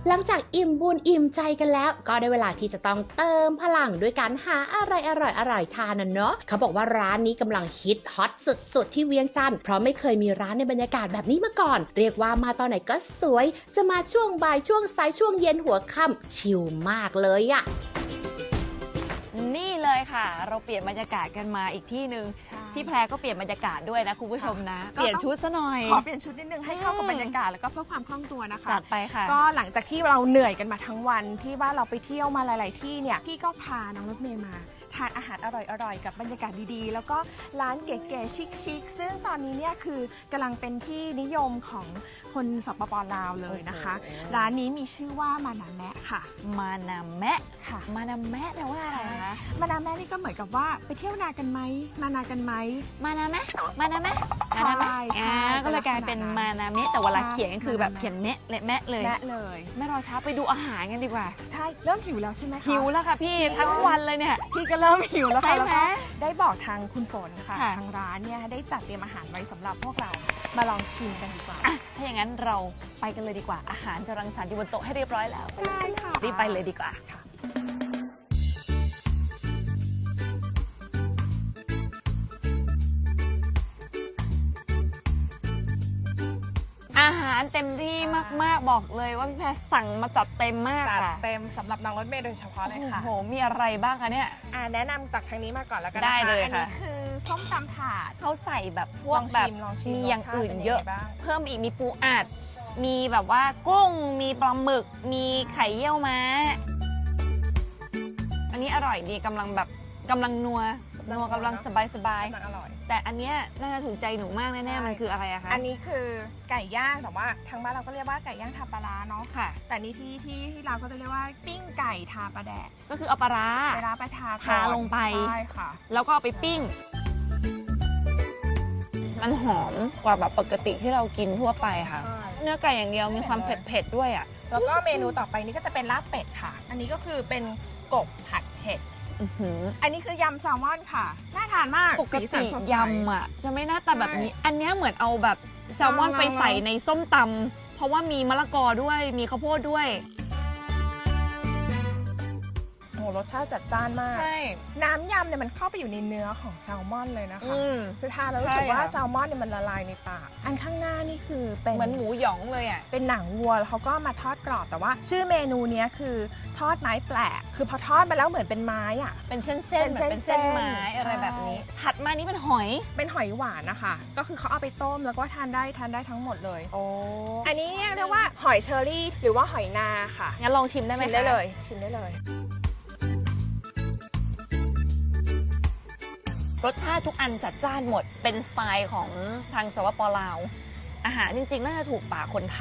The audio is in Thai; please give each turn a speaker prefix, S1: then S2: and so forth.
S1: หลังจากอิ่มบุญอิ่มใจกันแล้วก็ได้เวลาที่จะต้องเติมพลังด้วยการหาอะไรอร่อยๆทานน่ะเนาะเขาบอกว่าร้านนี้กำลังฮิตฮอตสุดๆที่เวียงจันทร์เพราะไม่เคยมีร้านในบรรยากาศแบบนี้มาก่อนเรียกว่ามาตอนไหนก็สวยจะมาช่วงบ่ายช่วงสายช่วงเย็นหัวค่ำชิลมากเลยอะ
S2: นี่เลยค่ะเราเปลี่ยนบรรยากาศกันมาอีกที่หนึ่งที่แพรก็เปลี่ยนบรรยากาศด้วยนะคุณผู้ชมนะเปลี่ยนชุดซะหน่อย
S3: ขอเปลี่ยนชุดนิดนึงให้เข้ากับบรรยากาศแล้วก็เพื่อความคล่องตัวนะคะ
S2: จัดไปค่ะ
S3: ก็หลังจากที่เราเหนื่อยกันมาทั้งวันที่ว่าเราไปเที่ยวมาหลาย ๆ ที่เนี่ยพี่ก็พาน้องรถเมย์มาทานอาหารอร่อย ๆ กับบรรยากาศดีๆแล้วก็ร้านเก๋ๆชิคๆซึ่งตอนนี้เนี่ยคือกำลังเป็นที่นิยมของคนสปป.ลาวเลยนะคะร้านนี้มีชื่อว่ามานาแมะค่ะ
S2: มานาแมะ
S3: ค่ะ
S2: มานาแมะแปลว่าอะไรคะ
S3: มานาแมะนี่ก็เหมือนกับว่าไปเที่ยวนากันไหมมานากันไหม
S2: มานาแมะมานาแมะมานาแมะก็เลยกลายเป็นมานาเมะแต่เวลาเขียนก็คือแบบเขียนเมะและแมะเลยไม่รอช้าไปดูอาหารกันดีกว่า
S3: ใช่เริ่มหิวแล้วใช่ไหมคะ
S2: หิวแล้วค่ะพี่ทั้งวันเลยเนี่ย
S3: พี่ก็เริ่มหิวแล้วค่ะ
S2: แล้วก็
S3: ได้บอกทางคุณฝนค่ะทางร้านเนี่ยได้จัดเตรียมอาหารไว้สำหรับพวกเรามาลองชิมกันดีกว่า
S2: ถ้าอย่างนั้นเราไปกันเลยดีกว่าอาหารจะรังสรรค์อยู่บนโต๊ะให้เรียบร้อยแล้ว
S3: ใช่ค่ะ
S2: รีบไปเลยดีกว่าอาหารเต็มที่มากๆบอกเลยว่าพี่แพรสั่งมาจัดเต็มมาก
S3: จัดเต็มสำหรับน้องรถเมย์โดยเฉพาะเลยค่ะ
S2: โอ้โหมีอะไรบ้างคะเนี่ย
S3: แนะนำจากทางนี้มาก่อนแล้วกัน
S2: ได้เลยค่ะ
S3: อันนี้คือส้มตำถาด
S2: เขาใส่แบบพวกแบบมีอย่างอื่นเยอะเพิ่มอีกมีปูอัดมีแบบว่ากุ้งมีปลาหมึกมีไข่เยี่ยวม้าอันนี้อร่อยดีกำลังนัวกำลังสบาย
S3: อร่อย
S2: แต่อันเนี้ยน่าจะถูกใจหนูมากแน่ๆมันคืออะไรอะคะ
S3: อันนี้คือไก่ย่างแต่ว่าทางบ้านเราก็เรียกว่าไก่ย่างทาปลาร้าเนาะ
S2: ค่ะ
S3: แต่นี่ที่เราก็จะเรียกว่าปิ้งไก่ทาปลาแดก
S2: ก็คือเอาปลาร้า
S3: ไปทา
S2: ลงไป
S3: ใช่ค่ะ
S2: แล้วก็เอาไปปิ้งมันหอมกว่าแบบปกติที่เรากินทั่วไปค่ะเนื้อไก่อย่างเดียวมีความเผ็ดด้วยอ่ะ
S3: แล้วก็เมนูต่อไปนี้ก็จะเป็นลาบเป็ดค่ะอันนี้ก็คือเป็นกบผัดเผ็ดอันนี้คือยำแซลมอนค่ะน่าทานมาก
S2: ปกติยำอ่ะจะไม่หน้าตาแบบนี้อันนี้เหมือนเอาแบบแซลมอนไปใส่ในส้มตำเพราะว่ามีมะละกอด้วยมีข้าวโพดด้วย
S3: โอ้รสชาติจัดจ้านมากน้ำยำเนี่ยมันเข้าไปอยู่ในเนื้อของแซลมอนเลยนะคะคือทานแล้วรู้สึกว่าแซลมอนเนี่ยมันละลายในปากอันข้างหน้านี่คือเป็น
S2: เหมือนหมูหยองเลยอ่ะ
S3: เป็นหนังวัวแล้วเขาก็มาทอดกรอบแต่ว่าชื่อเมนูนี้คือทอดไม้แปลกคือพอทอดมาแล้วเหมือนเป็นไม้อ่ะ
S2: เป็นเส้นเป็นเส้นไม้อะไรแบบนี้ถัดมานี้เป็นหอย
S3: หวานนะคะก็คือเขาเอาไปต้มแล้วก็ทานได้ทั้งหมดเลยอันนี้เรียกว่าหอยเชอรี่หรือว่าหอยนาค่ะ
S2: งั้นลองชิมได้ไหม
S3: ชิมได้เลยชิมได้เลย
S2: รสชาติทุกอันจัดจ้านหมดเป็นสไตล์ของทางสปป.ลาวอาหารจริงๆน่าจะถูกปากคนไทย